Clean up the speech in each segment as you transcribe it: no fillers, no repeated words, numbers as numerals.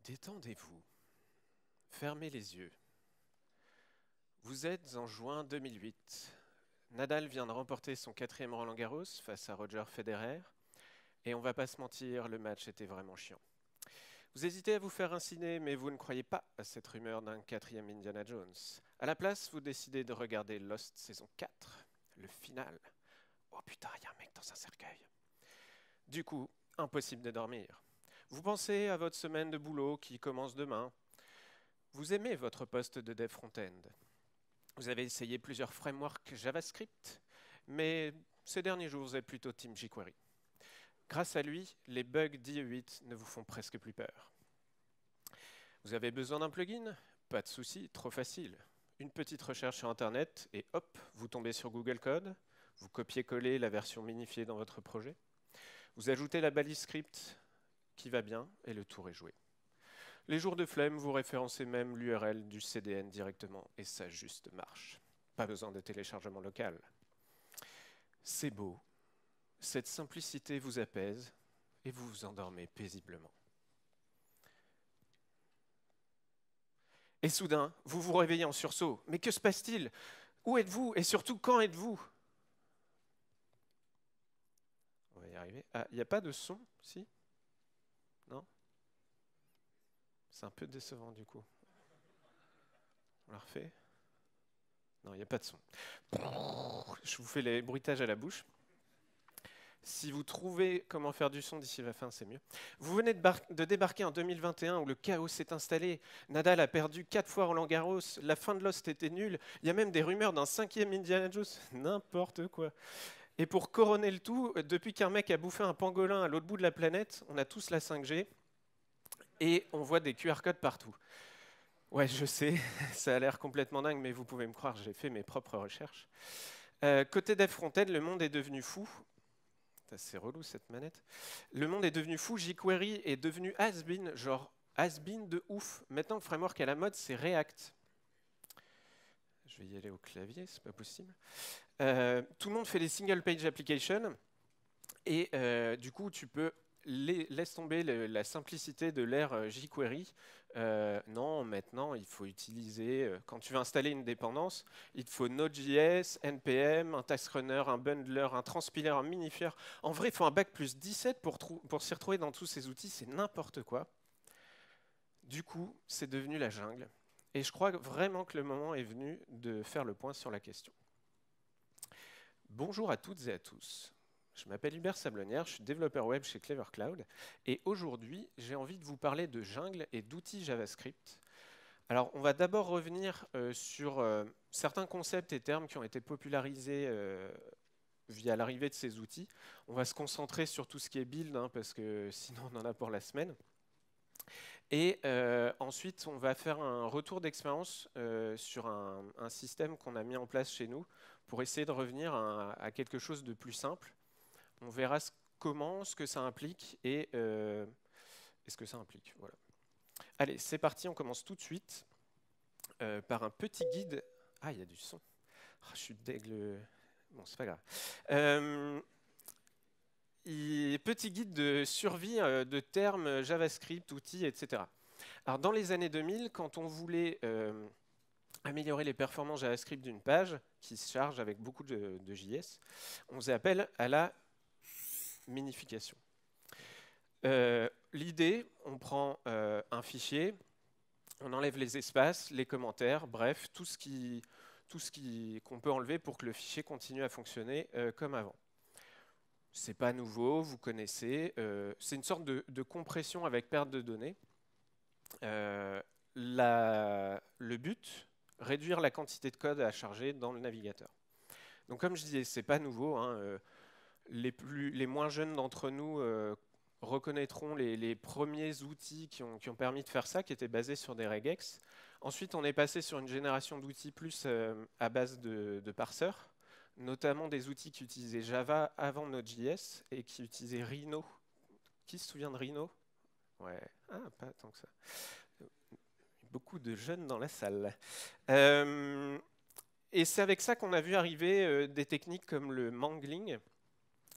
Détendez-vous, fermez les yeux. Vous êtes en juin 2008. Nadal vient de remporter son 4e Roland-Garros face à Roger Federer. Et on va pas se mentir, le match était vraiment chiant. Vous hésitez à vous faire inciner, mais vous ne croyez pas à cette rumeur d'un 4e Indiana Jones. À la place, vous décidez de regarder Lost saison 4, le final. Oh putain, il y a un mec dans un cercueil. Du coup, impossible de dormir. Vous pensez à votre semaine de boulot qui commence demain. Vous aimez votre poste de dev front-end. Vous avez essayé plusieurs frameworks JavaScript, mais ces derniers jours, vous êtes plutôt Team jQuery. Grâce à lui, les bugs d'IE8 ne vous font presque plus peur. Vous avez besoin d'un plugin? Pas de souci, trop facile. Une petite recherche sur Internet et hop, vous tombez sur Google Code, vous copiez-collez la version minifiée dans votre projet, vous ajoutez la balise script qui va bien et le tour est joué. Les jours de flemme, vous référencez même l'URL du CDN directement et ça juste marche. Pas besoin de téléchargement local. C'est beau. Cette simplicité vous apaise et vous vous endormez paisiblement. Et soudain, vous vous réveillez en sursaut. Mais que se passe-t-il? Où êtes-vous? Et surtout, quand êtes-vous? On va y arriver. Ah, il n'y a pas de son, si? Non? C'est un peu décevant du coup. On la refait? Non, il n'y a pas de son. Je vous fais les bruitages à la bouche. Si vous trouvez comment faire du son d'ici la fin, c'est mieux. Vous venez de débarquer en 2021 où le chaos s'est installé. Nadal a perdu 4 fois Roland-Garros. La fin de Lost était nulle. Il y a même des rumeurs d'un 5e Indiana Jones. N'importe quoi. Et pour couronner le tout, depuis qu'un mec a bouffé un pangolin à l'autre bout de la planète, on a tous la 5G et on voit des QR codes partout. Ouais, je sais, ça a l'air complètement dingue, mais vous pouvez me croire, j'ai fait mes propres recherches. Côté dev front-end, le monde est devenu fou. C'est relou cette manette. Le monde est devenu fou, jQuery est devenu has-been, genre has-been de ouf. Maintenant, le framework à la mode, c'est React. Je vais y aller au clavier, c'est pas possible. Tout le monde fait des single page applications et du coup, tu peux laisse tomber la simplicité de l'ère jQuery. Non, maintenant, il faut utiliser, quand tu veux installer une dépendance, il te faut Node.js, NPM, un task runner, un bundler, un transpiler, un minifier. En vrai, il faut un bac plus 17 pour s'y retrouver dans tous ces outils, c'est n'importe quoi. Du coup, c'est devenu la jungle. Et je crois vraiment que le moment est venu de faire le point sur la question. Bonjour à toutes et à tous. Je m'appelle Hubert Sablonnière, je suis développeur web chez Clever Cloud et aujourd'hui, j'ai envie de vous parler de jungle et d'outils JavaScript. Alors, on va d'abord revenir sur certains concepts et termes qui ont été popularisés via l'arrivée de ces outils. On va se concentrer sur tout ce qui est build, parce que sinon on en a pour la semaine. Et ensuite, on va faire un retour d'expérience sur un système qu'on a mis en place chez nous pour essayer de revenir à quelque chose de plus simple. On verra comment, ce que ça implique et ce que ça implique. Voilà. Allez, c'est parti, on commence tout de suite par un petit guide. Ah, il y a du son. Oh, je suis d'aigle. Bon, c'est pas grave. Petit guide de survie de termes JavaScript, outils, etc. Alors, dans les années 2000, quand on voulait améliorer les performances JavaScript d'une page qui se charge avec beaucoup de JS, on faisait appel à la minification. L'idée, on prend un fichier, on enlève les espaces, les commentaires, bref, tout ce qu'on peut enlever pour que le fichier continue à fonctionner comme avant. C'est pas nouveau, vous connaissez. C'est une sorte de compression avec perte de données. Le but, réduire la quantité de code à charger dans le navigateur. Donc comme je disais, c'est pas nouveau. Les moins jeunes d'entre nous reconnaîtront les premiers outils qui ont permis de faire ça, qui étaient basés sur des regex. Ensuite, on est passé sur une génération d'outils plus à base de parseurs, notamment des outils qui utilisaient Java avant Node.js et qui utilisaient Rhino. Qui se souvient de Rhino? Ouais, pas tant que ça. Beaucoup de jeunes dans la salle. Et c'est avec ça qu'on a vu arriver des techniques comme le mangling,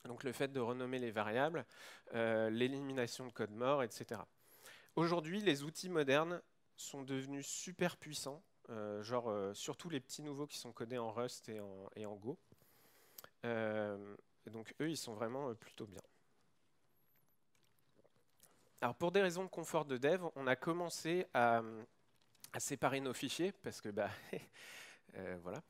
donc le fait de renommer les variables, l'élimination de code mort, etc. Aujourd'hui, les outils modernes sont devenus super puissants, surtout les petits nouveaux qui sont codés en Rust et en Go. Et donc eux, ils sont vraiment plutôt bien. Alors pour des raisons de confort de dev, on a commencé à séparer nos fichiers, parce que bah, voilà.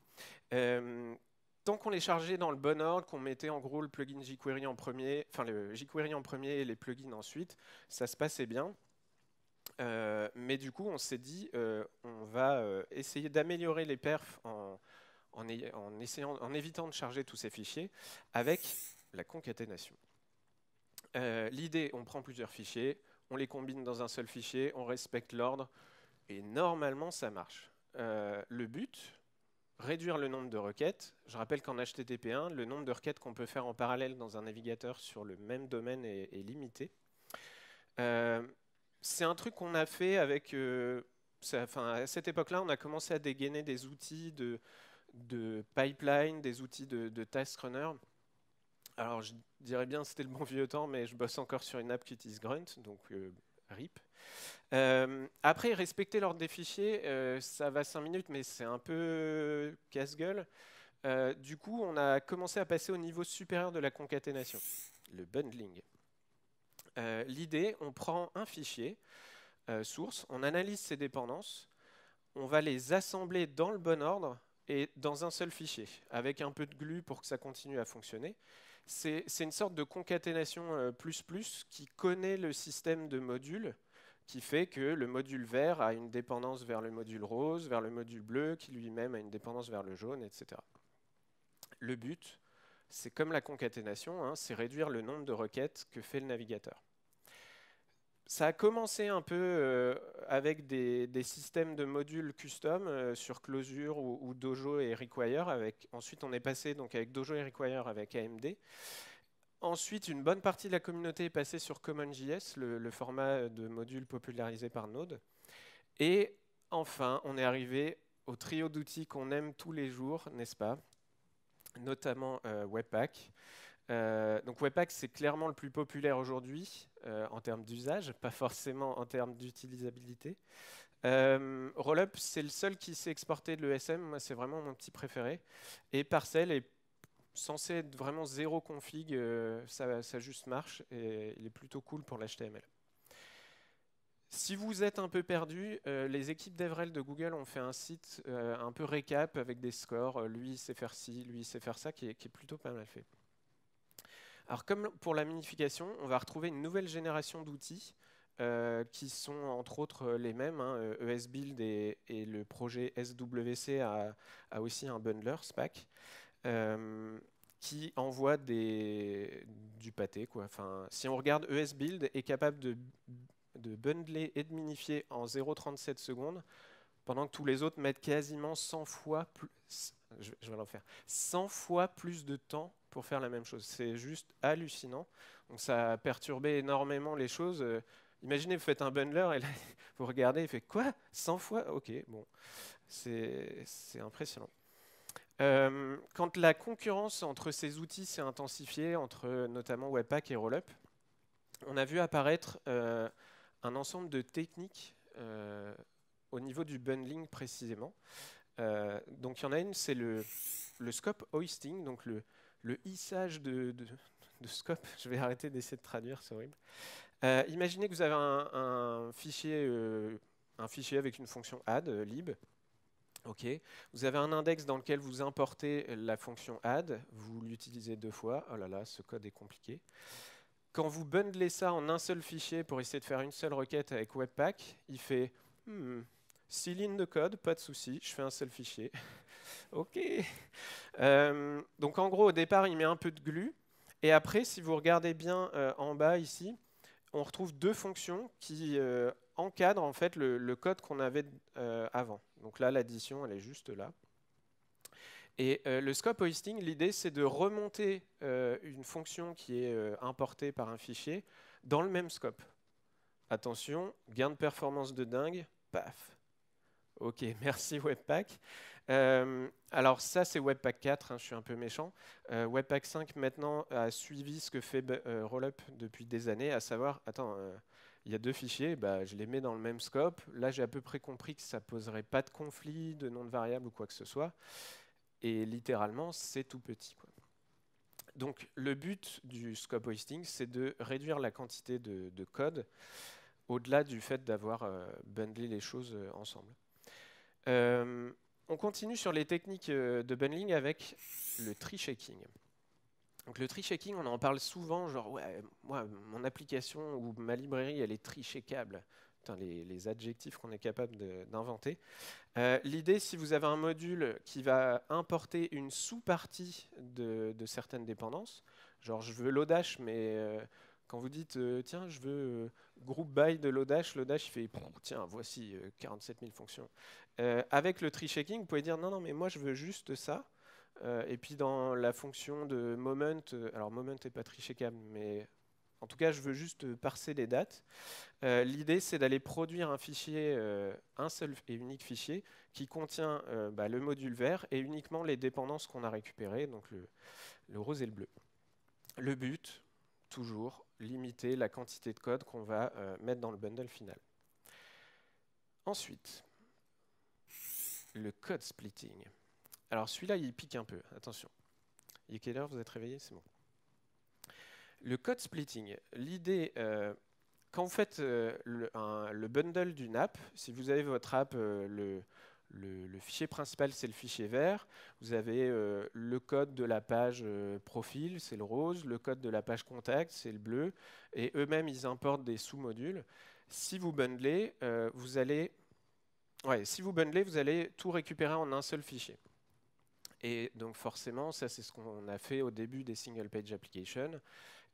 Tant qu'on les chargeait dans le bon ordre, qu'on mettait en gros le plugin jQuery en premier, enfin le jQuery en premier et les plugins ensuite, ça se passait bien. Mais du coup, on s'est dit, on va essayer d'améliorer les perfs en évitant de charger tous ces fichiers avec la concaténation. L'idée, on prend plusieurs fichiers, on les combine dans un seul fichier, on respecte l'ordre, et normalement, ça marche. Le but, réduire le nombre de requêtes. Je rappelle qu'en HTTP1, le nombre de requêtes qu'on peut faire en parallèle dans un navigateur sur le même domaine est limité. C'est un truc qu'on a fait avec... à cette époque-là, on a commencé à dégainer des outils de pipeline, des outils de task runner. Alors, je dirais bien que c'était le bon vieux temps, mais je bosse encore sur une app qui utilise Grunt, donc RIP. Après, respecter l'ordre des fichiers, ça va 5 minutes, mais c'est un peu casse-gueule. Du coup, on a commencé à passer au niveau supérieur de la concaténation, le bundling. L'idée, on prend un fichier source, on analyse ses dépendances, on va les assembler dans le bon ordre et dans un seul fichier, avec un peu de glue pour que ça continue à fonctionner. C'est une sorte de concaténation qui connaît le système de modules, qui fait que le module vert a une dépendance vers le module rose, vers le module bleu, qui lui-même a une dépendance vers le jaune, etc. Le but, c'est comme la concaténation, hein, c'est réduire le nombre de requêtes que fait le navigateur. Ça a commencé un peu avec des systèmes de modules custom sur Clojure ou Dojo et Require. Ensuite, on est passé donc avec Dojo et Require avec AMD. Ensuite, une bonne partie de la communauté est passée sur CommonJS, le format de module popularisé par Node. Et enfin, on est arrivé au trio d'outils qu'on aime tous les jours, n'est-ce pas? Notamment Webpack. Donc Webpack, c'est clairement le plus populaire aujourd'hui en termes d'usage, pas forcément en termes d'utilisabilité. Rollup, c'est le seul qui s'est exporté de l'ESM, moi c'est vraiment mon petit préféré. Et Parcel est censé être vraiment zéro config, ça juste marche et il est plutôt cool pour l'HTML. Si vous êtes un peu perdu, les équipes DevRel de Google ont fait un site un peu récap avec des scores. Lui, il sait faire ci, lui, il sait faire ça, qui est plutôt pas mal fait. Alors, comme pour la minification, on va retrouver une nouvelle génération d'outils qui sont entre autres les mêmes. Hein, ESBuild et le projet SWC a aussi un bundler, SPAC, qui envoie du pâté, quoi. Enfin, si on regarde, ESBuild est capable de bundler et de minifier en 0,37 secondes, pendant que tous les autres mettent quasiment 100 fois plus, je vais l'en faire, 100 fois plus de temps pour faire la même chose. C'est juste hallucinant. Donc ça a perturbé énormément les choses. Imaginez, vous faites un bundler et là, vous regardez, il fait quoi? 100 fois? Ok, bon, c'est impressionnant. Quand la concurrence entre ces outils s'est intensifiée, entre notamment Webpack et Rollup, on a vu apparaître un ensemble de techniques au niveau du bundling précisément. Donc il y en a une, c'est le scope hoisting, donc le hissage de scope. Je vais arrêter d'essayer de traduire, c'est horrible. Imaginez que vous avez un fichier avec une fonction add, lib. Ok. Vous avez un index dans lequel vous importez la fonction add. Vous l'utilisez 2 fois. Oh là là, ce code est compliqué. Quand vous bundlez ça en un seul fichier pour essayer de faire une seule requête avec Webpack, il fait 6 lignes de code, pas de souci, je fais un seul fichier. Ok. Donc en gros, au départ, il met un peu de glue. Et après, si vous regardez bien en bas ici, on retrouve 2 fonctions qui encadrent en fait le code qu'on avait avant. Donc là, l'addition, elle est juste là. Et le scope hoisting, l'idée, c'est de remonter une fonction qui est importée par un fichier dans le même scope. Attention, gain de performance de dingue, paf. Ok, merci Webpack. Alors ça, c'est Webpack 4, hein, je suis un peu méchant. Webpack 5, maintenant, a suivi ce que fait Rollup depuis des années, à savoir, attends, il y a deux fichiers, bah, je les mets dans le même scope. Là, j'ai à peu près compris que ça ne poserait pas de conflit de nom de variable ou quoi que ce soit. Et littéralement, c'est tout petit, quoi. Donc, le but du scope hoisting, c'est de réduire la quantité de code au-delà du fait d'avoir bundlé les choses ensemble. On continue sur les techniques de bundling avec le tree shaking. Donc le tree shaking, on en parle souvent, genre ouais, moi, mon application ou ma librairie, elle est tree shakeable. Putain, les adjectifs qu'on est capable d'inventer. L'idée, si vous avez un module qui va importer une sous-partie de certaines dépendances, genre je veux Lodash, mais quand vous dites tiens, je veux group by de Lodash, Lodash il fait tiens, voici 47 000 fonctions. Avec le tree shaking, vous pouvez dire non, non, mais moi je veux juste ça. Et puis dans la fonction de moment, alors moment n'est pas tree shakeable, mais en tout cas, je veux juste parser les dates. L'idée, c'est d'aller produire un fichier, un seul et unique fichier, qui contient le module vert et uniquement les dépendances qu'on a récupérées, donc le rose et le bleu. Le but, toujours, limiter la quantité de code qu'on va mettre dans le bundle final. Ensuite, le code splitting. Alors celui-là, il pique un peu, attention. Il est quelle heure, vous êtes réveillés? C'est bon. Le code splitting, l'idée, quand vous faites le bundle d'une app, si vous avez votre app, le fichier principal, c'est le fichier vert. Vous avez le code de la page profil, c'est le rose. Le code de la page contact, c'est le bleu. Et eux-mêmes, ils importent des sous-modules. Si vous bundlez, vous allez tout récupérer en un seul fichier. Et donc forcément, ça c'est ce qu'on a fait au début des single page applications.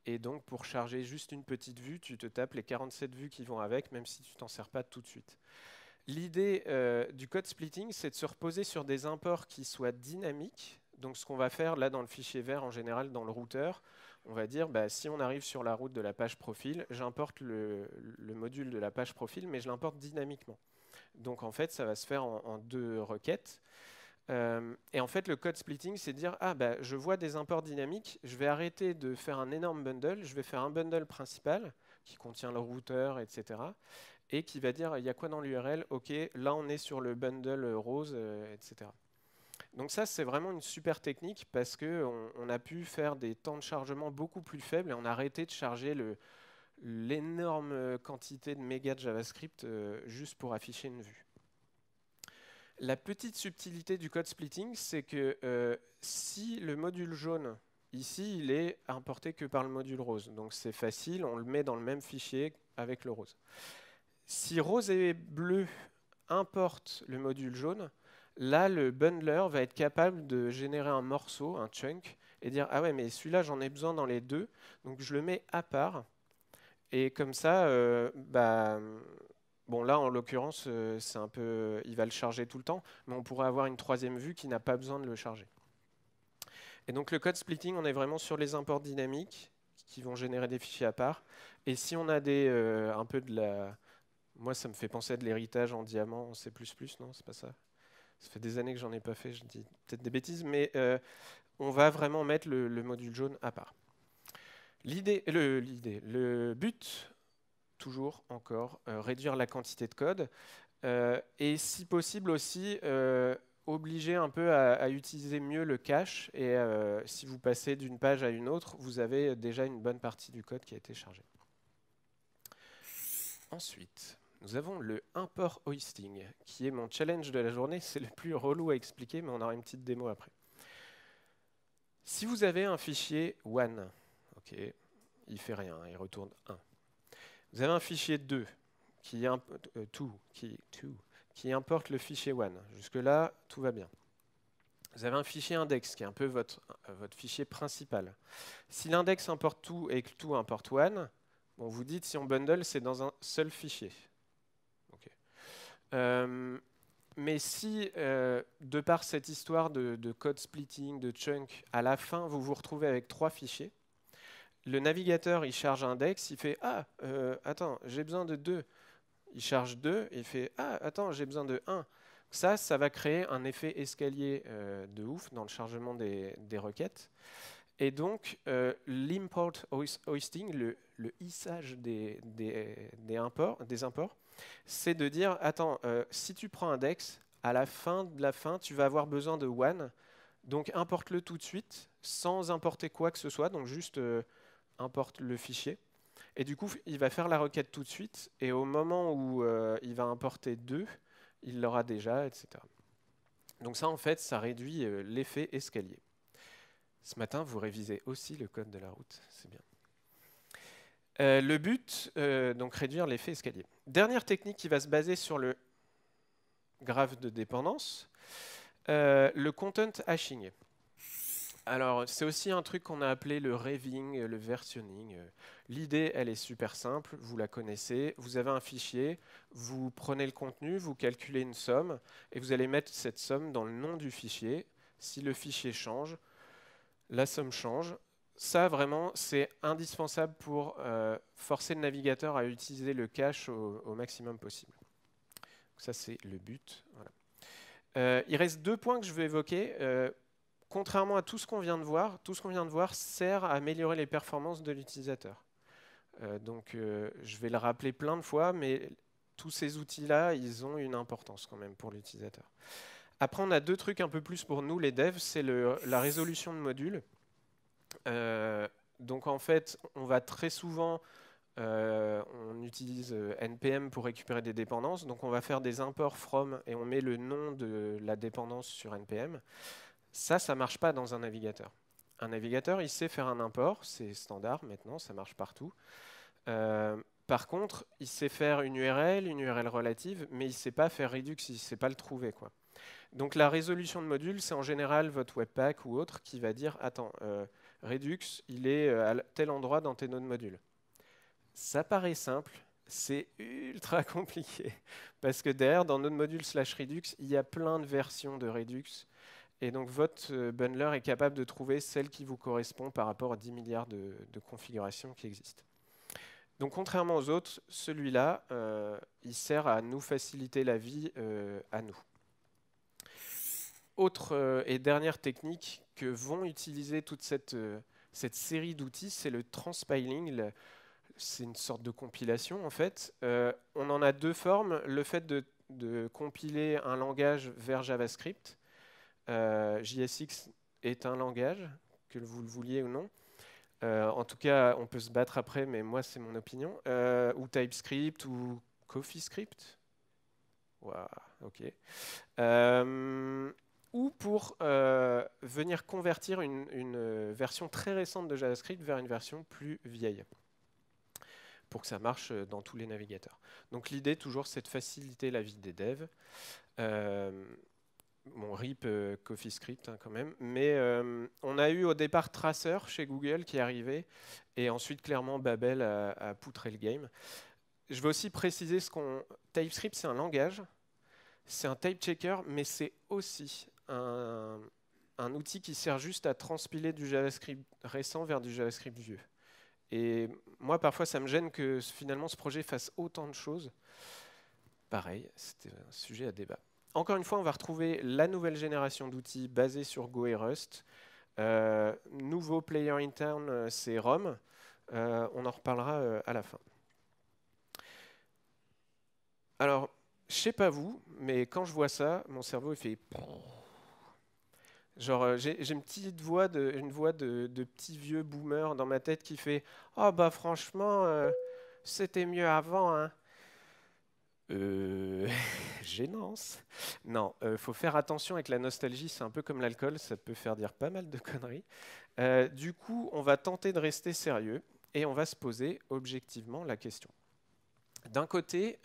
Et donc pour charger juste une petite vue, tu te tapes les 47 vues qui vont avec, même si tu t'en sers pas tout de suite. L'idée du code splitting, c'est de se reposer sur des imports qui soient dynamiques. Donc ce qu'on va faire là dans le fichier vert, en général dans le routeur, on va dire si on arrive sur la route de la page profil, j'importe le module de la page profil, mais je l'importe dynamiquement. Donc en fait, ça va se faire en deux requêtes. Et en fait, le code splitting, c'est dire je vois des imports dynamiques, je vais arrêter de faire un énorme bundle, je vais faire un bundle principal qui contient le routeur, etc. Et qui va dire il y a quoi dans l'URL, ok, là on est sur le bundle rose, etc. Donc ça, c'est vraiment une super technique parce qu'on a pu faire des temps de chargement beaucoup plus faibles et on a arrêté de charger l'énorme quantité de mégas de JavaScript juste pour afficher une vue. La petite subtilité du code splitting, c'est que si le module jaune, ici, il est importé que par le module rose. Donc c'est facile, on le met dans le même fichier avec le rose. Si rose et bleu importent le module jaune, là, le bundler va être capable de générer un morceau, un chunk, et dire « Ah ouais, mais celui-là, j'en ai besoin dans les deux, donc je le mets à part. » Et comme ça, bon, là, en l'occurrence, c'est un peu, il va le charger tout le temps, mais on pourrait avoir une troisième vue qui n'a pas besoin de le charger. Et donc, le code splitting, on est vraiment sur les imports dynamiques qui vont générer des fichiers à part. Et si on a un peu de la... Moi, ça me fait penser à de l'héritage en diamant, en C++, non, c'est pas ça. Ça fait des années que j'en ai pas fait, je dis peut-être des bêtises, mais on va vraiment mettre le module jaune à part. Le but, toujours encore, réduire la quantité de code et si possible aussi obliger un peu à utiliser mieux le cache et si vous passez d'une page à une autre, vous avez déjà une bonne partie du code qui a été chargé. Ensuite, nous avons le import hoisting qui est mon challenge de la journée. C'est le plus relou à expliquer, mais on aura une petite démo après. Si vous avez un fichier one, ok, il fait rien, il retourne 1. Vous avez un fichier 2 qui importe le fichier one. Jusque-là, tout va bien. Vous avez un fichier index qui est un peu votre fichier principal. Si l'index importe tout et que tout importe one, bon, vous dites si on bundle, c'est dans un seul fichier. Okay. Mais si, de par cette histoire de code splitting, de chunk, à la fin, vous vous retrouvez avec 3 fichiers, le navigateur, il charge index, il fait « Ah, attends, j'ai besoin de 2 ». Il charge 2, et il fait « Ah, attends, j'ai besoin de 1 ». Ça va créer un effet escalier de ouf dans le chargement des requêtes. Et donc, l'import hoisting, le hissage des imports, c'est de dire, attends, si tu prends un DEX, à la fin de la fin, tu vas avoir besoin de one, donc importe-le tout de suite, sans importer quoi que ce soit, donc juste importe le fichier. Et du coup, il va faire la requête tout de suite, et au moment où il va importer 2, il l'aura déjà, etc. Donc ça, en fait, ça réduit l'effet escalier. Ce matin, vous révisez aussi le code de la route, c'est bien. Le but, donc réduire l'effet escalier. Dernière technique qui va se baser sur le graphe de dépendance, le content hashing. Alors, c'est aussi un truc qu'on a appelé le raving, le versionning. L'idée, elle est super simple, vous la connaissez. Vous avez un fichier, vous prenez le contenu, vous calculez une somme, et vous allez mettre cette somme dans le nom du fichier. Si le fichier change, la somme change. Ça, vraiment, c'est indispensable pour forcer le navigateur à utiliser le cache au maximum possible. Ça, c'est le but. Voilà. Il reste 2 points que je vais évoquer. Contrairement à tout ce qu'on vient de voir sert à améliorer les performances de l'utilisateur. Donc, je vais le rappeler plein de fois, mais tous ces outils-là, ils ont une importance quand même pour l'utilisateur. Après, on a 2 trucs un peu plus pour nous, les devs, c'est la résolution de modules. Donc, en fait, on va très souvent, on utilise npm pour récupérer des dépendances. Donc, on va faire des imports from et on met le nom de la dépendance sur npm. Ça ne marche pas dans un navigateur. Un navigateur, il sait faire un import, c'est standard maintenant, ça marche partout. Par contre, il sait faire une URL relative, mais il ne sait pas faire Redux, il ne sait pas le trouver, quoi. Donc la résolution de module, c'est en général votre Webpack ou autre qui va dire « Attends, Redux, il est à tel endroit dans tes nodes modules. » Ça paraît simple, c'est ultra compliqué. Parce que derrière, dans node module /Redux, il y a plein de versions de Redux. Et donc votre bundler est capable de trouver celle qui vous correspond par rapport à 10 milliards de configurations qui existent. Donc contrairement aux autres, celui-là, il sert à nous faciliter la vie à nous. Autre et dernière technique que vont utiliser toute cette série d'outils, c'est le transpiling. C'est une sorte de compilation en fait. On en a 2 formes. Le fait de compiler un langage vers JavaScript. JSX est un langage, que vous le vouliez ou non. En tout cas, on peut se battre après, mais moi, c'est mon opinion. Ou TypeScript, ou CoffeeScript. Wow, ok. Ou pour venir convertir une version très récente de JavaScript vers une version plus vieille, pour que ça marche dans tous les navigateurs. Donc l'idée, toujours, c'est de faciliter la vie des devs. Bon, RIP CoffeeScript quand même, mais on a eu au départ Tracer chez Google qui est arrivé, et ensuite clairement Babel a poutré le game. Je veux aussi préciser TypeScript, c'est un langage, c'est un type checker, mais c'est aussi un outil qui sert juste à transpiler du JavaScript récent vers du JavaScript vieux. Et moi, parfois, ça me gêne que finalement ce projet fasse autant de choses. Pareil, c'était un sujet à débat. Encore une fois, on va retrouver la nouvelle génération d'outils basés sur Go et Rust. Nouveau player interne, c'est Rome. On en reparlera à la fin. Alors, je sais pas vous, mais quand je vois ça, mon cerveau il fait... Genre, j'ai une petite voix de petit vieux boomer dans ma tête qui fait « Oh bah franchement, c'était mieux avant, hein ». Gênance. Non, faut faire attention avec la nostalgie, c'est un peu comme l'alcool, ça peut faire dire pas mal de conneries. Du coup, on va tenter de rester sérieux et on va se poser objectivement la question. D'un côté,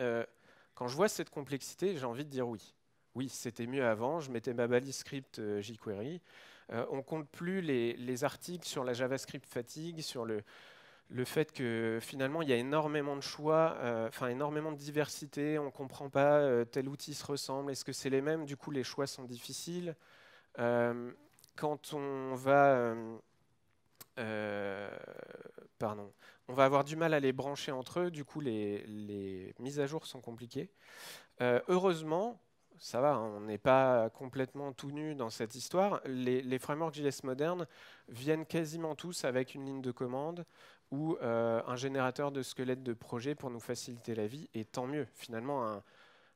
quand je vois cette complexité, j'ai envie de dire oui. Oui, c'était mieux avant, je mettais ma balise script jQuery. On compte plus les articles sur la JavaScript fatigue, sur le fait que finalement il y a énormément de choix, énormément de diversité, on ne comprend pas tel outil se ressemble, est-ce que c'est les mêmes, du coup les choix sont difficiles. Quand on va on va avoir du mal à les brancher entre eux, du coup les mises à jour sont compliquées. Heureusement, ça va, hein, on n'est pas complètement tout nu dans cette histoire. Les frameworks JS modernes viennent quasiment tous avec une ligne de commande ou un générateur de squelettes de projet pour nous faciliter la vie, et tant mieux. Finalement,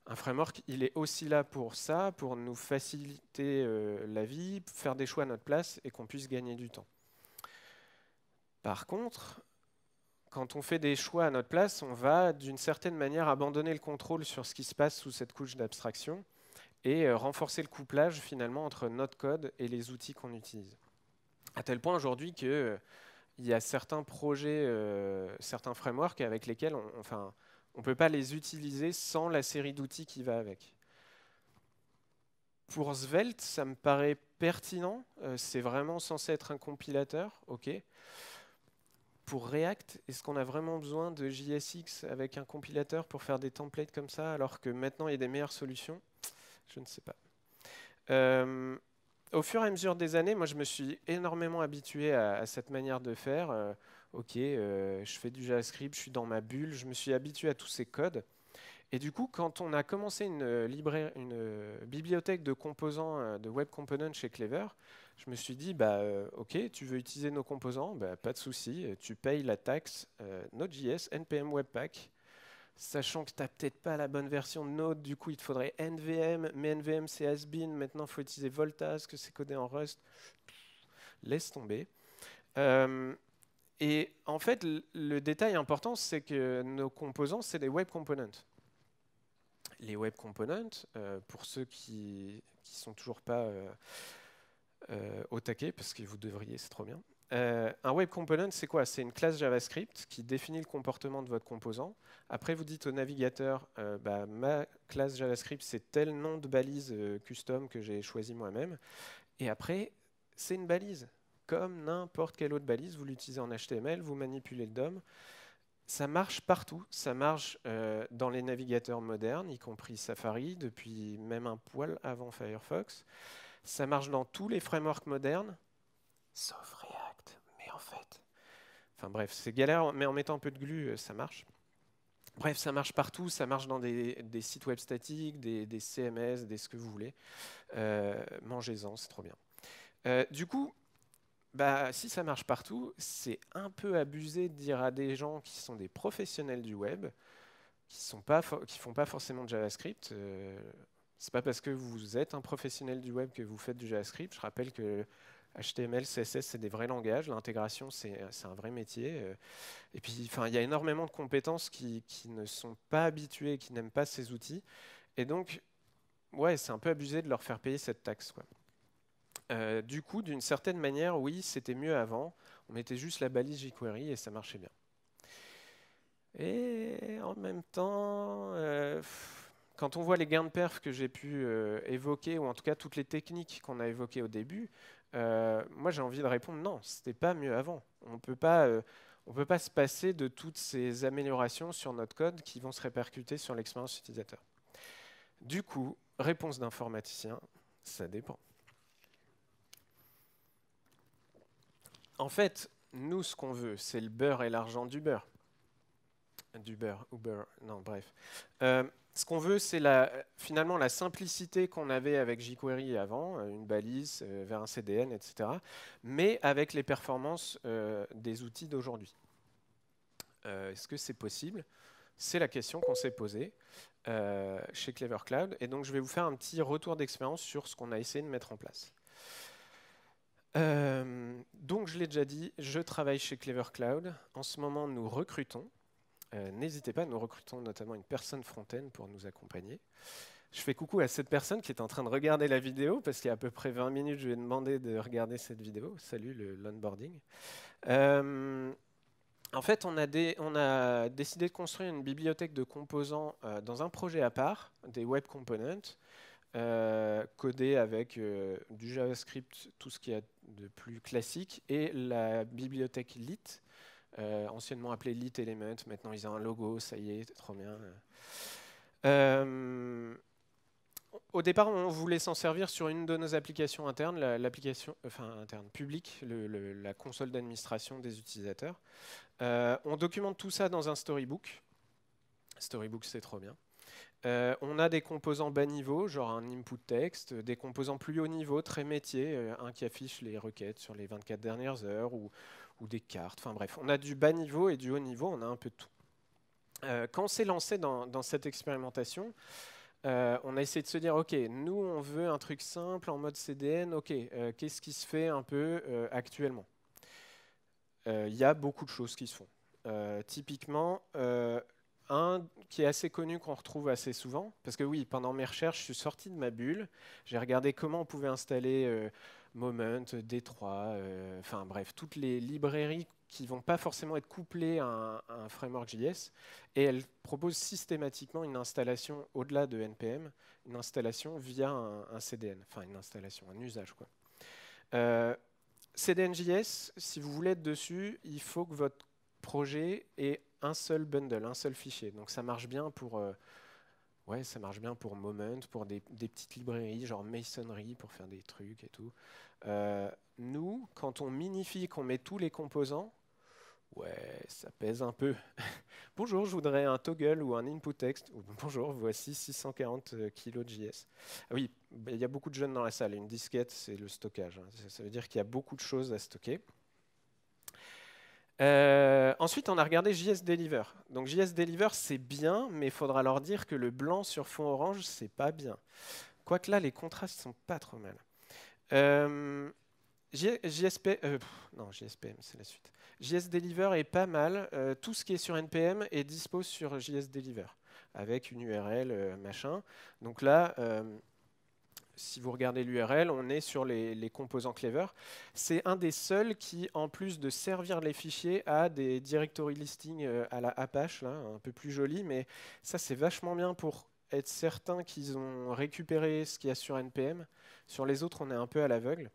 un framework, il est aussi là pour ça, pour nous faciliter la vie, faire des choix à notre place et qu'on puisse gagner du temps. Par contre, quand on fait des choix à notre place, on va d'une certaine manière abandonner le contrôle sur ce qui se passe sous cette couche d'abstraction et renforcer le couplage finalement entre notre code et les outils qu'on utilise. À tel point aujourd'hui qu'il y a certains projets, certains frameworks avec lesquels on ne peut pas les utiliser sans la série d'outils qui va avec. Pour Svelte, ça me paraît pertinent. C'est vraiment censé être un compilateur, ok. Pour React, est-ce qu'on a vraiment besoin de JSX avec un compilateur pour faire des templates comme ça, alors que maintenant il y a des meilleures solutions? Je ne sais pas. Au fur et à mesure des années, moi je me suis énormément habitué à cette manière de faire. Ok, je fais du JavaScript, je suis dans ma bulle, je me suis habitué à tous ces codes. Et du coup, quand on a commencé une bibliothèque de composants de Web Components chez Clever, je me suis dit, ok, tu veux utiliser nos composants, pas de souci, tu payes la taxe Node.js NPM Webpack, sachant que tu n'as peut-être pas la bonne version de Node, du coup il te faudrait NVM, mais NVM c'est has-been, maintenant il faut utiliser Volta, que c'est codé en Rust, laisse tomber. Et en fait, le détail important, c'est que nos composants, c'est des Web Components. Les Web Components, pour ceux qui sont toujours pas au taquet, parce que vous devriez, c'est trop bien. Un Web Component, c'est quoi? C'est une classe JavaScript qui définit le comportement de votre composant. Après, vous dites au navigateur, ma classe JavaScript, c'est tel nom de balise custom que j'ai choisi moi-même. Et après, c'est une balise. Comme n'importe quelle autre balise, vous l'utilisez en HTML, vous manipulez le DOM. Ça marche partout, ça marche dans les navigateurs modernes, y compris Safari, depuis même un poil avant Firefox. Ça marche dans tous les frameworks modernes, sauf React, mais en fait... Enfin bref, c'est galère, mais en mettant un peu de glu, ça marche. Bref, ça marche partout, ça marche dans des sites web statiques, des CMS, des ce que vous voulez. Mangez-en, c'est trop bien. Du coup, si ça marche partout, c'est un peu abusé de dire à des gens qui sont des professionnels du web, qui font pas forcément de JavaScript. C'est pas parce que vous êtes un professionnel du web que vous faites du JavaScript. Je rappelle que HTML, CSS, c'est des vrais langages. L'intégration, c'est un vrai métier. Et puis, il y a énormément de compétences qui ne sont pas habituées, qui n'aiment pas ces outils. Et donc, ouais, c'est un peu abusé de leur faire payer cette taxe, quoi. Du coup, d'une certaine manière, oui, c'était mieux avant. On mettait juste la balise jQuery et ça marchait bien. Et en même temps, quand on voit les gains de perf que j'ai pu évoquer, ou en tout cas toutes les techniques qu'on a évoquées au début, moi j'ai envie de répondre non, c'était pas mieux avant. On peut pas se passer de toutes ces améliorations sur notre code qui vont se répercuter sur l'expérience utilisateur. Du coup, réponse d'informaticien, ça dépend. En fait, nous, ce qu'on veut, c'est le beurre et l'argent du beurre. Du beurre, Uber, non, bref. Ce qu'on veut, c'est finalement la simplicité qu'on avait avec jQuery avant, une balise vers un CDN, etc., mais avec les performances des outils d'aujourd'hui. Est-ce que c'est possible? C'est la question qu'on s'est posée chez Clever Cloud, et donc je vais vous faire un petit retour d'expérience sur ce qu'on a essayé de mettre en place. Donc, je l'ai déjà dit, je travaille chez Clever Cloud. En ce moment, nous recrutons. N'hésitez pas, nous recrutons notamment une personne front-end pour nous accompagner. Je fais coucou à cette personne qui est en train de regarder la vidéo, parce qu'il y a à peu près 20 minutes, je lui ai demandé de regarder cette vidéo. Salut l'onboarding. En fait, on a décidé de construire une bibliothèque de composants dans un projet à part, des web components, codé avec du JavaScript, tout ce qu'il y a de plus classique, et la bibliothèque Lit, anciennement appelée Lit Element. Maintenant, ils ont un logo, ça y est, c'est trop bien. Au départ, on voulait s'en servir sur une de nos applications internes, l'application interne publique, la console d'administration des utilisateurs. On documente tout ça dans un storybook. Storybook, c'est trop bien. On a des composants bas niveau, genre un input text, des composants plus haut niveau, très métier, un qui affiche les requêtes sur les 24 dernières heures, ou ou des cartes. Enfin bref, on a du bas niveau et du haut niveau, on a un peu de tout. Quand on s'est lancé dans cette expérimentation, on a essayé de se dire, OK, nous, on veut un truc simple en mode CDN. OK, qu'est-ce qui se fait un peu actuellement? Il y a beaucoup de choses qui se font. Typiquement, un qui est assez connu, qu'on retrouve assez souvent, parce que oui, pendant mes recherches, je suis sorti de ma bulle, j'ai regardé comment on pouvait installer Moment, D3, enfin bref, toutes les librairies qui ne vont pas forcément être couplées à un framework JS, et elles proposent systématiquement une installation au-delà de NPM, une installation via un CDN, enfin une installation, un usage, quoi. CDNJS, si vous voulez être dessus, il faut que votre projet ait un seul bundle, un seul fichier. Donc ça marche bien pour, ouais, ça marche bien pour Moment, pour des petites librairies, genre Masonry, pour faire des trucs et tout. Nous, quand on minifie, qu'on met tous les composants, ouais, ça pèse un peu. Bonjour, je voudrais un toggle ou un input text. Ou, bonjour, voici 640 kilos de JS. Ah oui, il y a beaucoup de jeunes dans la salle. Une disquette, c'est le stockage, hein. Ça veut dire qu'il y a beaucoup de choses à stocker. Ensuite, on a regardé JS Deliver. Donc JS Deliver, c'est bien, mais il faudra leur dire que le blanc sur fond orange, c'est pas bien. Quoique là, les contrastes sont pas trop mal. Non, JSPM, c'est la suite. JS Deliver est pas mal. Tout ce qui est sur NPM est dispo sur JS Deliver, avec une URL, machin. Donc là, si vous regardez l'URL, on est sur les composants Clever. C'est un des seuls qui, en plus de servir les fichiers, a des directory listings à la Apache, là, un peu plus joli, mais ça, c'est vachement bien pour être certain qu'ils ont récupéré ce qu'il y a sur NPM. Sur les autres, on est un peu à l'aveugle.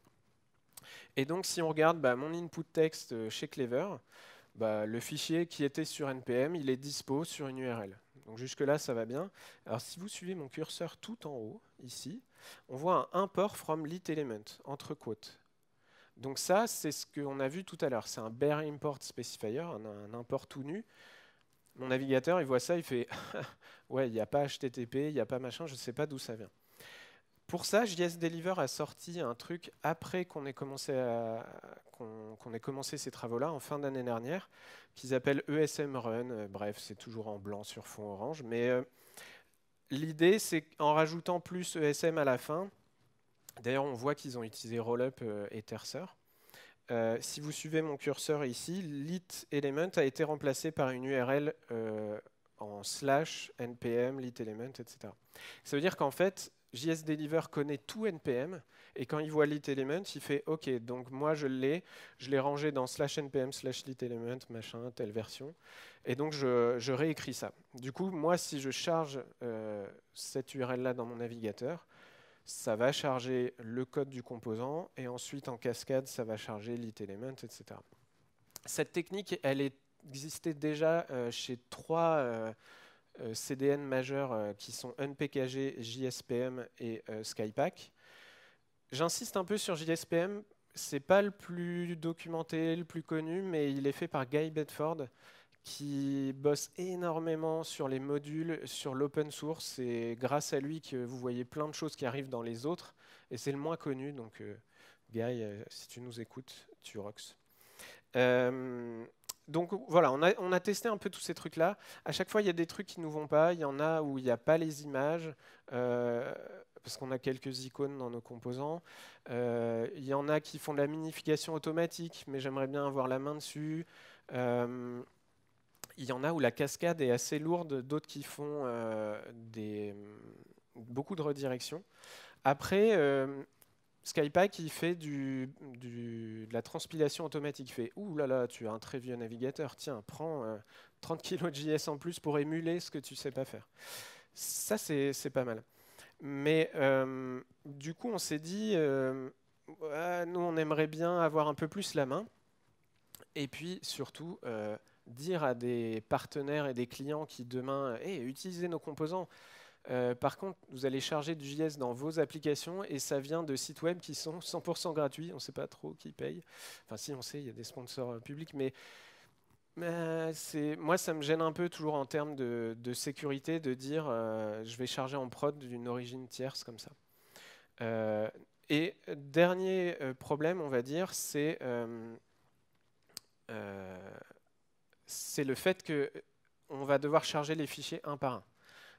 Et donc, si on regarde mon input text chez Clever, le fichier qui était sur NPM, il est dispo sur une URL. Donc jusque-là, ça va bien. Alors si vous suivez mon curseur tout en haut, ici, on voit un import from lit element, entre quotes. Donc ça, c'est ce qu'on a vu tout à l'heure. C'est un bare import specifier, un import tout nu. Mon navigateur, il voit ça, il fait « Ouais, il n'y a pas HTTP, il n'y a pas machin, je ne sais pas d'où ça vient. » Pour ça, JS Deliver a sorti un truc après qu'on ait commencé ces travaux-là, en fin d'année dernière, qu'ils appellent ESM Run. Bref, c'est toujours en blanc sur fond orange. Mais l'idée, c'est qu'en rajoutant plus ESM à la fin, d'ailleurs, on voit qu'ils ont utilisé Rollup et Terser. Si vous suivez mon curseur ici, lit element a été remplacé par une URL en / npm lit element, etc. Ça veut dire qu'en fait, JS Deliver connaît tout NPM, et quand il voit lit element, il fait OK, donc moi je l'ai rangé dans / npm / lit element, machin, telle version, et donc je réécris ça. Du coup, moi, si je charge cette URL-là dans mon navigateur, ça va charger le code du composant, et ensuite en cascade, ça va charger lit element, etc. Cette technique, elle existait déjà chez 3 CDN majeurs qui sont UnPKG, JSPM et Skypack. J'insiste un peu sur JSPM, c'est pas le plus documenté, le plus connu, mais il est fait par Guy Bedford, qui bosse énormément sur les modules, sur l'open source. C'est grâce à lui que vous voyez plein de choses qui arrivent dans les autres, et c'est le moins connu, donc Guy, si tu nous écoutes, tu rocks. Donc voilà, on a testé un peu tous ces trucs-là. À chaque fois, il y a des trucs qui ne nous vont pas. Il y en a où il n'y a pas les images, parce qu'on a quelques icônes dans nos composants. Il y en a qui font de la minification automatique, mais j'aimerais bien avoir la main dessus. Il y en a où la cascade est assez lourde, d'autres qui font beaucoup de redirections. Après, Skypack, il fait de la transpilation automatique. Il fait « Ouh là là, tu as un très vieux navigateur, tiens, prends 30 kg de JS en plus pour émuler ce que tu ne sais pas faire. » Ça, c'est pas mal. Mais du coup, on s'est dit, nous, on aimerait bien avoir un peu plus la main. Et puis, surtout, dire à des partenaires et des clients qui demain, hey, utilisez nos composants. Par contre, vous allez charger du JS dans vos applications et ça vient de sites web qui sont 100% gratuits. On ne sait pas trop qui paye. Enfin, si, on sait, il y a des sponsors publics, mais moi, ça me gêne un peu toujours en termes de sécurité de dire je vais charger en prod d'une origine tierce comme ça. Et dernier problème, on va dire, c'est c'est le fait qu'on va devoir charger les fichiers un par un.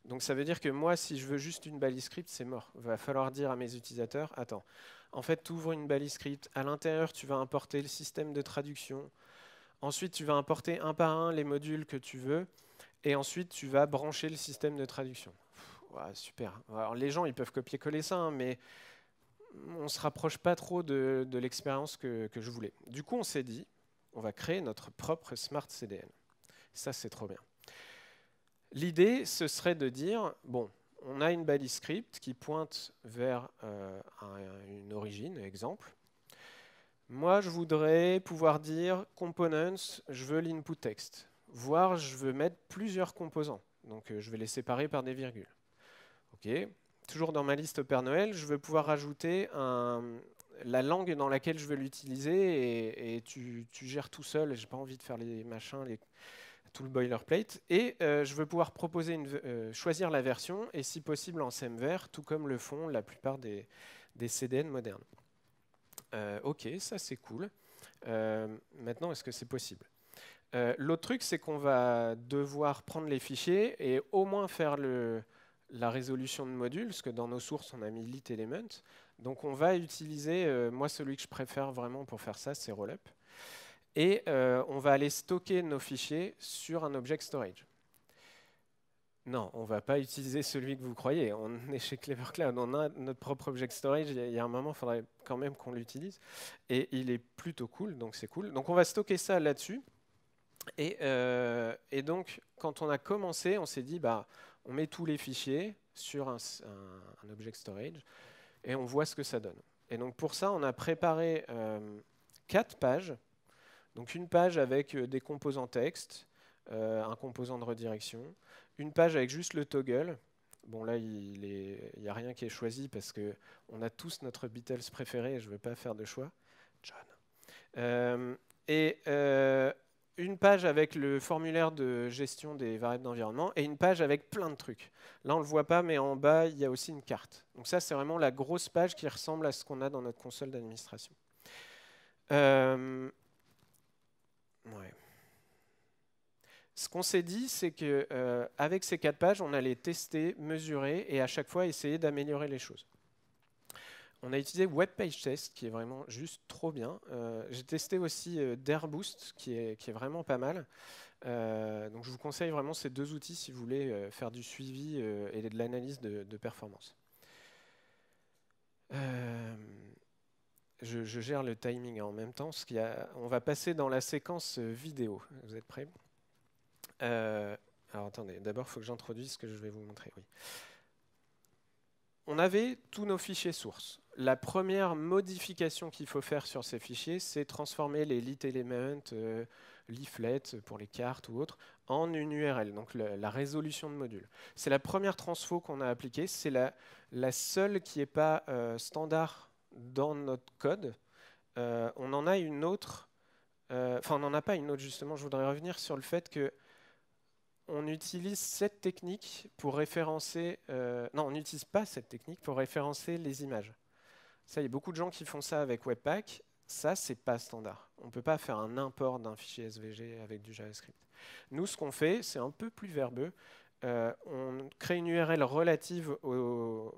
Donc ça veut dire que moi, si je veux juste une balise script, c'est mort. Il va falloir dire à mes utilisateurs, attends, en fait, tu ouvres une balise script, à l'intérieur, tu vas importer le système de traduction, ensuite, tu vas importer un par un les modules que tu veux, et ensuite, tu vas brancher le système de traduction. Ouais, super. Alors, les gens, ils peuvent copier-coller ça, hein, mais on ne se rapproche pas trop de l'expérience que je voulais. Du coup, on s'est dit, on va créer notre propre Smart CDN. Ça, c'est trop bien. L'idée, ce serait de dire, bon, on a une balise script qui pointe vers une origine, exemple. Moi, je voudrais pouvoir dire components, je veux l'input text, voire je veux mettre plusieurs composants. Donc, je vais les séparer par des virgules. OK. Toujours dans ma liste Père Noël, je veux pouvoir rajouter la langue dans laquelle je veux l'utiliser et tu gères tout seul. J'ai pas envie de faire les machins, tout le boilerplate. Et je veux pouvoir proposer choisir la version et si possible en semver, tout comme le font la plupart des CDN modernes. OK, ça c'est cool. Maintenant, est-ce que c'est possible? L'autre truc, c'est qu'on va devoir prendre les fichiers et au moins faire la résolution de modules, parce que dans nos sources, on a mis lit element. Donc on va utiliser, moi celui que je préfère vraiment pour faire ça, c'est rollup. Et on va aller stocker nos fichiers sur un object storage. Non, on ne va pas utiliser celui que vous croyez. On est chez Clever Cloud, on a notre propre object storage. Il y a un moment, il faudrait quand même qu'on l'utilise. Et il est plutôt cool, donc c'est cool. Donc on va stocker ça là-dessus. Et donc, quand on a commencé, on s'est dit, bah, on met tous les fichiers sur un object storage et on voit ce que ça donne. Et donc pour ça, on a préparé 4 pages. Donc une page avec des composants texte, un composant de redirection, une page avec juste le toggle. Bon là, il n'y a rien qui est choisi parce qu'on a tous notre Beatles préféré et je ne veux pas faire de choix. John. Et une page avec le formulaire de gestion des variables d'environnement et une page avec plein de trucs. Là, on ne le voit pas, mais en bas, il y a aussi une carte. Donc ça, c'est vraiment la grosse page qui ressemble à ce qu'on a dans notre console d'administration. Ouais. Ce qu'on s'est dit, c'est qu'avec ces 4 pages, on allait tester, mesurer et à chaque fois essayer d'améliorer les choses. On a utilisé Web Page Test, qui est vraiment juste trop bien. J'ai testé aussi Dairboost, qui est vraiment pas mal. Donc je vous conseille vraiment ces 2 outils si vous voulez faire du suivi et de l'analyse de performance. Je gère le timing en même temps, parce on va passer dans la séquence vidéo. Vous êtes prêts? Alors attendez, d'abord il faut que j'introduise ce que je vais vous montrer. Oui. On avait tous nos fichiers sources. La première modification qu'il faut faire sur ces fichiers, c'est transformer les lit elements, leaflets pour les cartes ou autres, en une URL, donc la résolution de module. C'est la première transfo qu'on a appliquée, c'est la seule qui n'est pas standard dans notre code. On en a une autre, enfin on n'en a pas une autre justement, je voudrais revenir sur le fait que on utilise cette technique pour référencer... non, on n'utilise pas cette technique pour référencer les images. Ça, il y a beaucoup de gens qui font ça avec Webpack. Ça, c'est pas standard. On ne peut pas faire un import d'un fichier SVG avec du JavaScript. Nous, ce qu'on fait, c'est un peu plus verbeux. On crée une URL relative au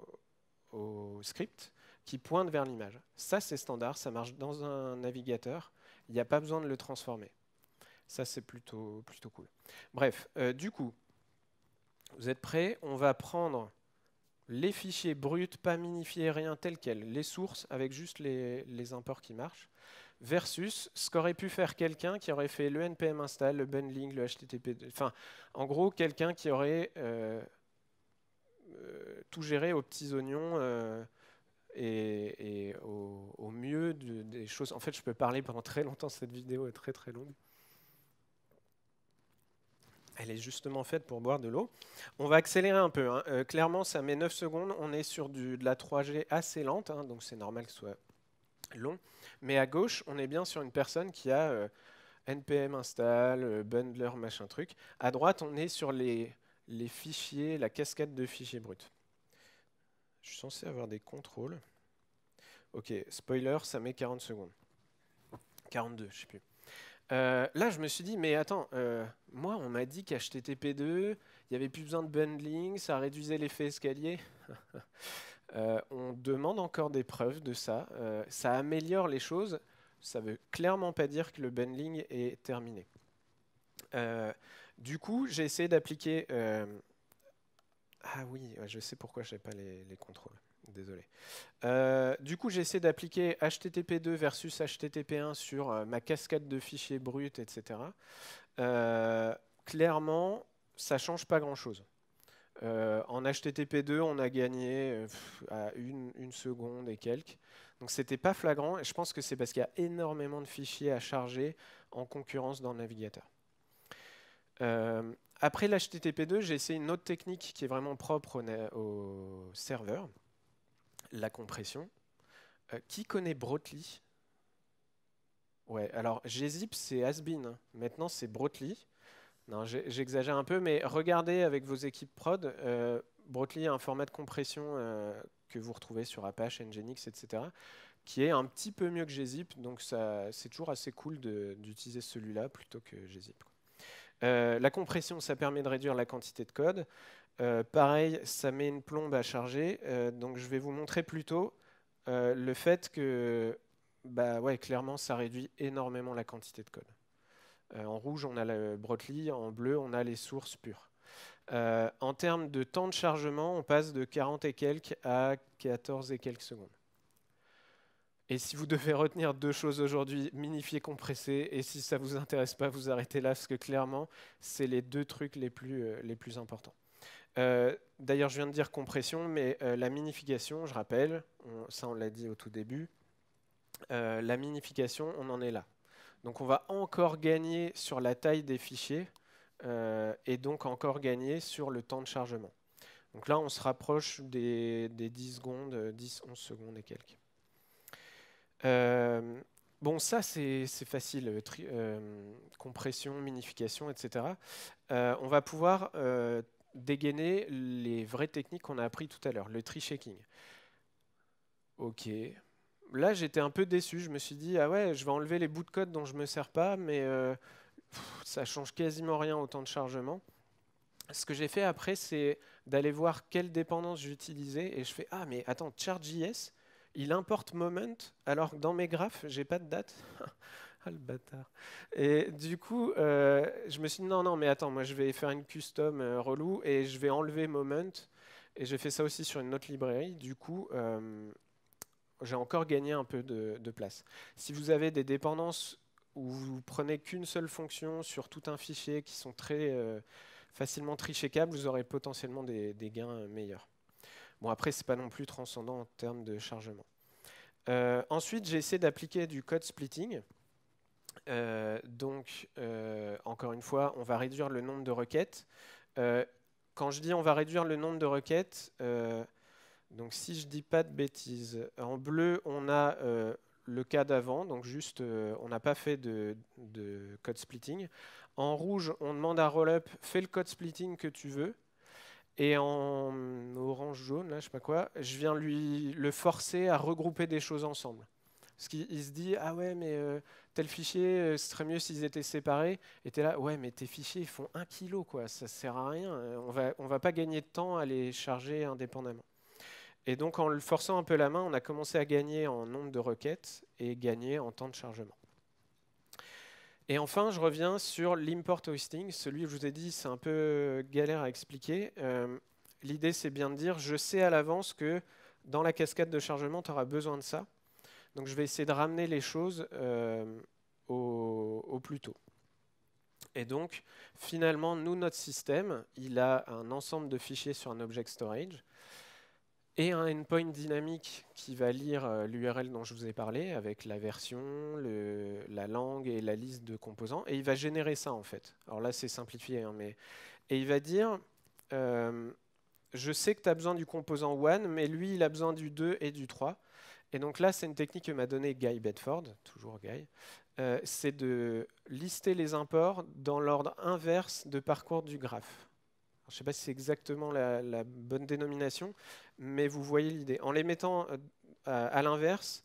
script qui pointe vers l'image. Ça, c'est standard. Ça marche dans un navigateur. Il n'y a pas besoin de le transformer. Ça, c'est plutôt cool. Bref, du coup, vous êtes prêts? On va prendre les fichiers bruts, pas minifiés, rien tel quel, les sources avec juste les imports qui marchent, versus ce qu'aurait pu faire quelqu'un qui aurait fait le npm install, le bundling, le HTTP, enfin, en gros, quelqu'un qui aurait tout géré aux petits oignons et au mieux des choses. En fait, je peux parler pendant très longtemps, cette vidéo est très très longue. Elle est justement faite pour boire de l'eau. On va accélérer un peu. Hein. Clairement, ça met 9 secondes. On est sur de la 3G assez lente, hein, donc c'est normal que ce soit long. Mais à gauche, on est bien sur une personne qui a npm install, bundler, machin truc. À droite, on est sur les fichiers, la cascade de fichiers bruts. Je suis censé avoir des contrôles. Ok, spoiler, ça met 40 secondes. 42, je ne sais plus. Là, je me suis dit, mais attends, moi, on m'a dit qu'HTTP2, il n'y avait plus besoin de bundling, ça réduisait l'effet escalier. On demande encore des preuves de ça. Ça améliore les choses. Ça veut clairement pas dire que le bundling est terminé. Du coup, j'ai essayé d'appliquer. Ah oui, ouais, je sais pourquoi je n'ai pas les contrôles. Désolé. Du coup, j'ai essayé d'appliquer HTTP2 versus HTTP1 sur ma cascade de fichiers bruts, etc. Clairement, ça change pas grand-chose. En HTTP2, on a gagné à une seconde et quelques. Donc c'était pas flagrant, et je pense que c'est parce qu'il y a énormément de fichiers à charger en concurrence dans le navigateur. Après l'HTTP2, j'ai essayé une autre technique qui est vraiment propre au serveur, la compression. Qui connaît Brotli? Ouais, alors gzip c'est has-been, hein. Maintenant c'est Brotli. Non, j'exagère un peu, mais regardez avec vos équipes prod. Brotli est un format de compression que vous retrouvez sur Apache, Nginx, etc., qui est un petit peu mieux que gzip, donc c'est toujours assez cool d'utiliser celui-là plutôt que gzip. La compression, ça permet de réduire la quantité de code. Pareil, ça met une plombe à charger, donc je vais vous montrer plutôt le fait que, bah ouais, clairement, ça réduit énormément la quantité de code. En rouge, on a le Brotli, en bleu, on a les sources pures. En termes de temps de chargement, on passe de 40 et quelques à 14 et quelques secondes. Et si vous devez retenir deux choses aujourd'hui, minifier, compresser, et si ça ne vous intéresse pas, vous arrêtez là, parce que clairement, c'est les deux trucs les plus importants. D'ailleurs, je viens de dire compression, mais la minification, je rappelle, ça on l'a dit au tout début, la minification, on en est là. Donc on va encore gagner sur la taille des fichiers et donc encore gagner sur le temps de chargement. Donc là, on se rapproche des 10 secondes, 10-11 secondes et quelques. Bon, ça c'est facile, compression, minification, etc. On va pouvoir dégainer les vraies techniques qu'on a appris tout à l'heure, le tree shaking. Ok. Là, j'étais un peu déçu. Je me suis dit, ah ouais, je vais enlever les bouts de code dont je ne me sers pas, mais ça change quasiment rien au temps de chargement. Ce que j'ai fait après, c'est d'aller voir quelle dépendance j'utilisais, et je fais, ah mais attends, Chart.js, il importe Moment, alors que dans mes graphes, j'ai pas de date. Ah le bâtard. Et du coup, je me suis dit, non, non, mais attends, moi je vais faire une custom relou, et je vais enlever Moment, et j'ai fait ça aussi sur une autre librairie. Du coup, j'ai encore gagné un peu de place. Si vous avez des dépendances où vous prenez qu'une seule fonction sur tout un fichier qui sont très facilement trichecables, vous aurez potentiellement des gains meilleurs. Bon, après, ce n'est pas non plus transcendant en termes de chargement. Ensuite, j'ai essayé d'appliquer du code splitting. Donc, encore une fois, on va réduire le nombre de requêtes. Quand je dis on va réduire le nombre de requêtes, donc si je ne dis pas de bêtises, en bleu, on a le cas d'avant, donc juste on n'a pas fait de code splitting. En rouge, on demande à Rollup, fais le code splitting que tu veux. Et en orange-jaune, là, je sais pas quoi, je viens le forcer à regrouper des choses ensemble. Parce qu'il se dit, ah ouais, mais tel fichier, ce serait mieux s'ils étaient séparés. Et tu es là, ouais, mais tes fichiers, ils font 1 kilo, quoi, ça sert à rien. On va pas gagner de temps à les charger indépendamment. Et donc, en le forçant un peu la main, on a commencé à gagner en nombre de requêtes et gagner en temps de chargement. Et enfin, je reviens sur l'import hosting. Celui que je vous ai dit, c'est un peu galère à expliquer. L'idée, c'est bien de dire, je sais à l'avance que dans la cascade de chargement, tu auras besoin de ça. Donc, je vais essayer de ramener les choses au plus tôt. Et donc, finalement, nous, notre système, il a un ensemble de fichiers sur un object storage et un endpoint dynamique qui va lire l'URL dont je vous ai parlé avec la version, la langue et la liste de composants. Et il va générer ça, en fait. Alors là, c'est simplifié, hein, mais... Et il va dire, je sais que tu as besoin du composant 1, mais lui, il a besoin du 2 et du 3. Et donc là, c'est une technique que m'a donnée Guy Bedford, toujours Guy. C'est de lister les imports dans l'ordre inverse de parcours du graphe. Je ne sais pas si c'est exactement la bonne dénomination, mais vous voyez l'idée. En les mettant à l'inverse,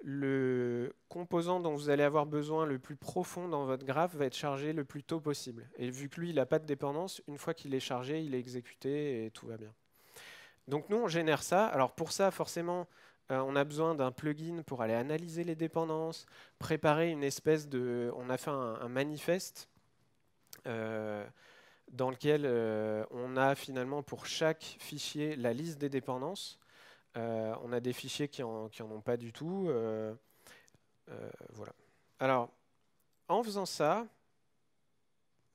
le composant dont vous allez avoir besoin le plus profond dans votre graphe va être chargé le plus tôt possible. Et vu que lui, il n'a pas de dépendance, une fois qu'il est chargé, il est exécuté et tout va bien. Donc nous, on génère ça. Alors pour ça, forcément, on a besoin d'un plugin pour aller analyser les dépendances, préparer une espèce de... On a fait un manifeste dans lequel on a finalement pour chaque fichier la liste des dépendances. On a des fichiers qui en ont pas du tout. Voilà. Alors, en faisant ça,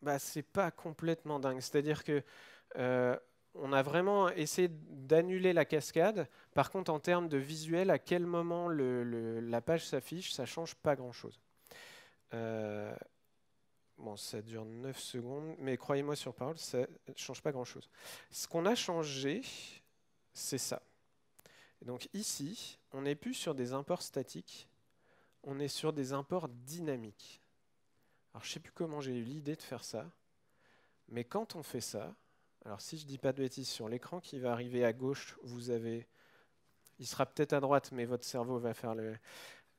bah, c'est pas complètement dingue. C'est-à-dire que on a vraiment essayé d'annuler la cascade. Par contre, en termes de visuel, à quel moment la page s'affiche, ça change pas grand-chose. Bon, ça dure 9 secondes, mais croyez-moi sur parole, ça ne change pas grand-chose. Ce qu'on a changé, c'est ça. Donc ici, on n'est plus sur des imports statiques, on est sur des imports dynamiques. Alors je ne sais plus comment j'ai eu l'idée de faire ça, mais quand on fait ça, alors si je ne dis pas de bêtises, sur l'écran qui va arriver à gauche, vous avez, il sera peut-être à droite, mais votre cerveau va faire le...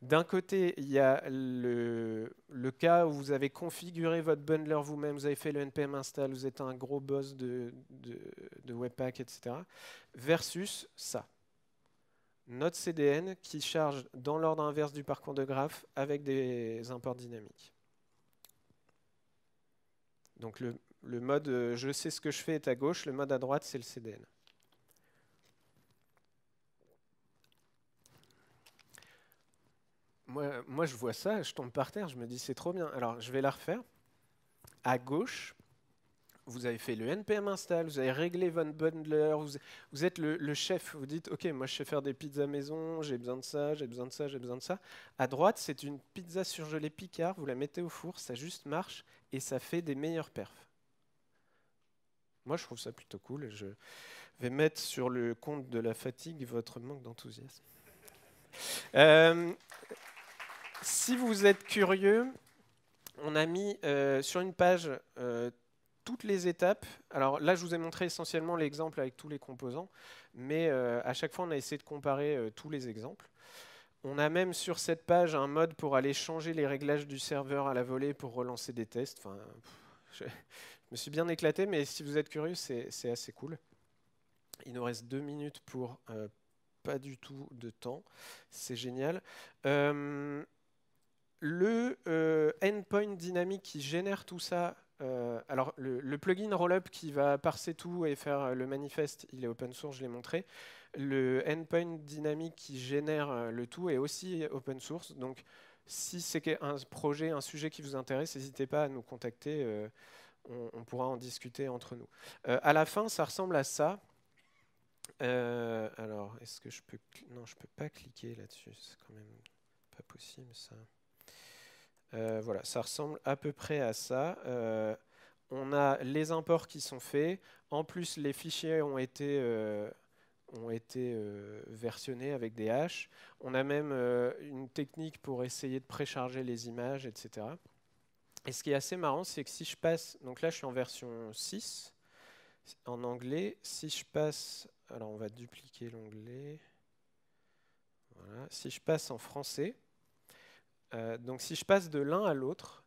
D'un côté, il y a le cas où vous avez configuré votre bundler vous-même, vous avez fait le npm install, vous êtes un gros boss de Webpack, etc. Versus ça. Notre CDN qui charge dans l'ordre inverse du parcours de graphe avec des imports dynamiques. Donc le mode je sais ce que je fais est à gauche, le mode à droite c'est le CDN. Moi, je vois ça, je tombe par terre, je me dis c'est trop bien. Alors, je vais la refaire. À gauche, vous avez fait le npm install, vous avez réglé votre bundler, vous êtes le chef. Vous dites, OK, moi, je sais faire des pizzas maison, j'ai besoin de ça, j'ai besoin de ça, j'ai besoin de ça. À droite, c'est une pizza surgelée Picard, vous la mettez au four, ça juste marche et ça fait des meilleurs perfs. Moi, je trouve ça plutôt cool. Je vais mettre sur le compte de la fatigue votre manque d'enthousiasme. Si vous êtes curieux, on a mis sur une page toutes les étapes. Alors là, je vous ai montré essentiellement l'exemple avec tous les composants, mais à chaque fois, on a essayé de comparer tous les exemples. On a même sur cette page un mode pour aller changer les réglages du serveur à la volée pour relancer des tests. Enfin, je me suis bien éclaté, mais si vous êtes curieux, c'est assez cool. Il nous reste 2 minutes pour pas du tout de temps. C'est génial. Le endpoint dynamique qui génère tout ça, alors le plugin Rollup qui va parser tout et faire le manifeste, il est open source, je l'ai montré. Le endpoint dynamique qui génère le tout est aussi open source. Donc si c'est un projet, un sujet qui vous intéresse, n'hésitez pas à nous contacter, on pourra en discuter entre nous. À la fin, ça ressemble à ça. Alors, est-ce que je peux... Non, je peux pas cliquer là-dessus, c'est quand même pas possible ça. Voilà, ça ressemble à peu près à ça. On a les imports qui sont faits. En plus, les fichiers ont été versionnés avec des hashes. On a même une technique pour essayer de précharger les images, etc. Et ce qui est assez marrant, c'est que si je passe... Donc là, je suis en version 6 en anglais. Si je passe... Alors, on va dupliquer l'onglet. Voilà. Si je passe en français... donc si je passe de l'un à l'autre,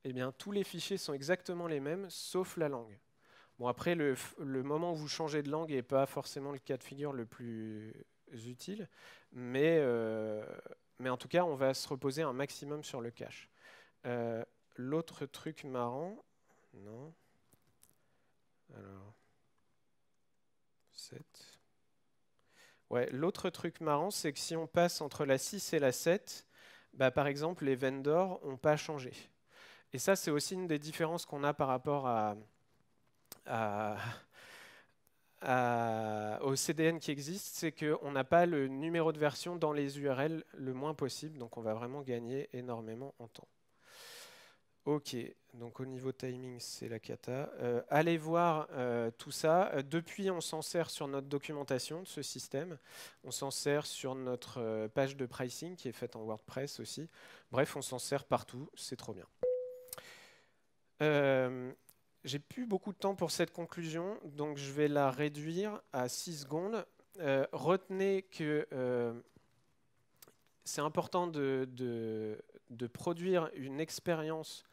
eh bien, tous les fichiers sont exactement les mêmes, sauf la langue. Bon, après, le moment où vous changez de langue n'est pas forcément le cas de figure le plus utile, mais en tout cas, on va se reposer un maximum sur le cache. L'autre truc marrant... Non. Alors... 7... Ouais, l'autre truc marrant, c'est que si on passe entre la 6 et la 7, bah, par exemple, les vendors n'ont pas changé. Et ça, c'est aussi une des différences qu'on a par rapport au CDN qui existe, c'est qu'on n'a pas le numéro de version dans les URL le moins possible, donc on va vraiment gagner énormément en temps. Ok, donc au niveau timing, c'est la cata. Allez voir tout ça. Depuis, on s'en sert sur notre documentation de ce système. On s'en sert sur notre page de pricing qui est faite en WordPress aussi. Bref, on s'en sert partout. C'est trop bien. J'ai plus beaucoup de temps pour cette conclusion, donc je vais la réduire à 6 secondes. Retenez que c'est important de produire une expérience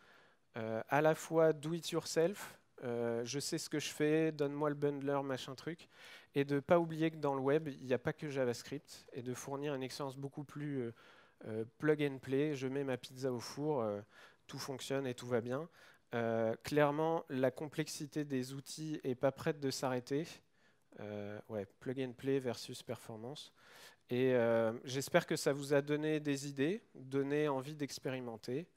à la fois do it yourself, je sais ce que je fais, donne-moi le bundler, machin truc, et de ne pas oublier que dans le web, il n'y a pas que JavaScript, et de fournir une expérience beaucoup plus plug and play. Je mets ma pizza au four, tout fonctionne et tout va bien. Clairement, la complexité des outils n'est pas prête de s'arrêter. Ouais, plug and play versus performance. Et j'espère que ça vous a donné des idées, donné envie d'expérimenter.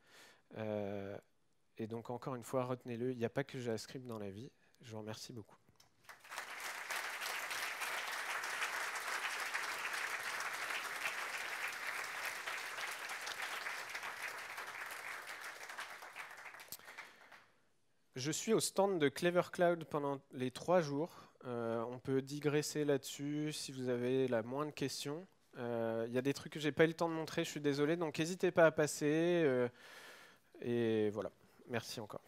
Et donc, encore une fois, retenez-le, il n'y a pas que JavaScript dans la vie. Je vous remercie beaucoup. Je suis au stand de Clever Cloud pendant les 3 jours. On peut digresser là-dessus si vous avez la moindre question. Il y a des trucs que je n'ai pas eu le temps de montrer, je suis désolé. Donc n'hésitez pas à passer. Et voilà. Merci encore.